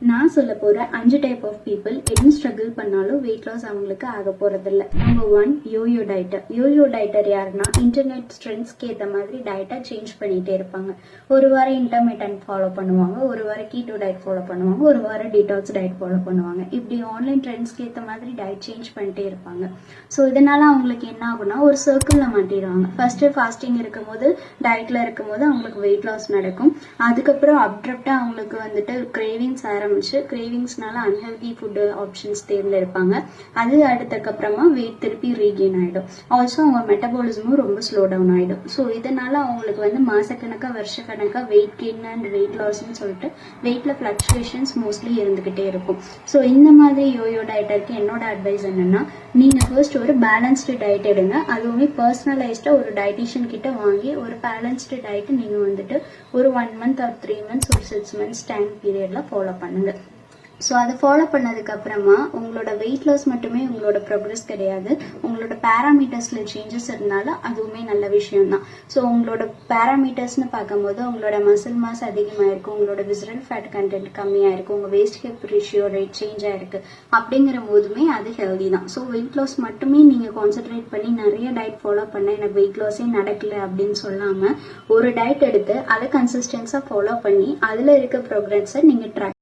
நான் சொல்ல போற 5 டைப் ஆஃப் பீப்புள் என்ன ஸ்ட்ரகிள் பண்ணாலும் வெயிட் லாஸ் அவங்களுக்கு ஆக போறதில்ல. Number 1, YoYo Dieter. YoYo Dieter யாருன்னா இன்டர்நெட் ட்ரெண்ட்ஸ்க்கு ஏற்ற மாதிரி டயட்டை சேஞ்ச் பண்ணிட்டே இருப்பாங்க. ஒரு வாரம் இன்டர்மீடியன்ட் ஃபாலோ பண்ணுவாங்க, ஒரு வாரம் கீட்டோ டயட் ஃபாலோ பண்ணுவாங்க, ஒரு வாரம் டீடாக்ஸ் டயட் ஃபாலோ பண்ணுவாங்க. இப்படி ஆன்லைன் ட்ரெண்ட்ஸ்க்கு ஏற்ற மாதிரி டயட் சேஞ்ச் பண்ணிட்டே இருப்பாங்க. ஸோ இதனால அவங்களுக்கு என்ன ஆகும்னா ஒரு சர்க்கிள்ல மாட்டிடுவாங்க. ஃபர்ஸ்ட் ஃபாஸ்டிங் இருக்கும் போது டயட்ல இருக்கும் போது அவங்களுக்கு வெயிட் லாஸ் நடக்கும். அதுக்கப்புறம் அப்ரப்டா அவங்களுக்கு வந்துட்டு கிரேவிங்ஸ் கிரேவிங்ஸ்னால அன்ஹெல்தி ஃபுட் ஆப்ஷன்ஸ் தேர்ந்தெடுப்பாங்க. அது அடுத்ததுக்கப்புறமா வெயிட் திருப்பி ரீகெயின் ஆயிடும். ஆல்சோ அவங்க மெட்டபாலிசமும் ரொம்ப ஸ்லோ டவுன் ஆயிடும். ஸோ இதனால அவங்களுக்கு வந்து மாசக்கணக்கா வருஷக்கணக்கா வெயிட் கெயின் அண்ட் வெயிட் லாஸ்ன்னு சொல்லிட்டு வெயிட்ல ஃபிளக்சுவேஷன்ஸ் மோஸ்ட்லி இருந்துகிட்டே இருக்கும். ஸோ இந்த மாதிரி யோயோ டயட்டருக்கு என்னோட அட்வைஸ் என்னன்னா, நீங்க ஃபர்ஸ்ட் ஒரு பேலன்ஸ்டு டயட் எடுங்க. அதுவுமே பர்சனலைஸ்டா ஒரு டயட்டிஷியன் கிட்ட வாங்கி ஒரு பேலன்ஸ்டு டயட் நீங்க வந்துட்டு ஒரு 1 month or 3 months ஒரு 6 months டைம் பீரியட்ல ஃபாலோ பண்ணுங்க. ஸோ அதை ஃபாலோ பண்ணதுக்கு அப்புறமா உங்களோட வெயிட் லாஸ் மட்டுமே உங்களோட ப்ரோக்ரஸ் கிடையாது. உங்களோட பேராமீட்டர்ஸ்ல சேஞ்சஸ் இருந்தாலும் அதுவுமே நல்ல விஷயம் தான். ஸோ உங்களோட பேராமீட்டர்ஸ்னு பார்க்கும்போது உங்களோட மசில் மாஸ் அதிகமாயிருக்கும், உங்களோட விசரல் ஃபேட் கண்டென்ட் கம்மியாயிருக்கும், உங்க waste hip ratio rate change ஆயிருக்கு. அப்படிங்கிற போதுமே அது ஹெல்தி தான். ஸோ வெயிட் லாஸ் மட்டுமே நீங்க கான்சென்ட்ரேட் பண்ணி நிறைய டயட் ஃபாலோ பண்ண எனக்கு வெயிட் லாஸே நடக்கல அப்படின்னு சொல்லாம ஒரு டயட் எடுத்து அதை கன்சிஸ்டன்ஸா ஃபாலோ பண்ணி அதுல இருக்க ப்ரோக்ரஸை நீங்க ட்ராக்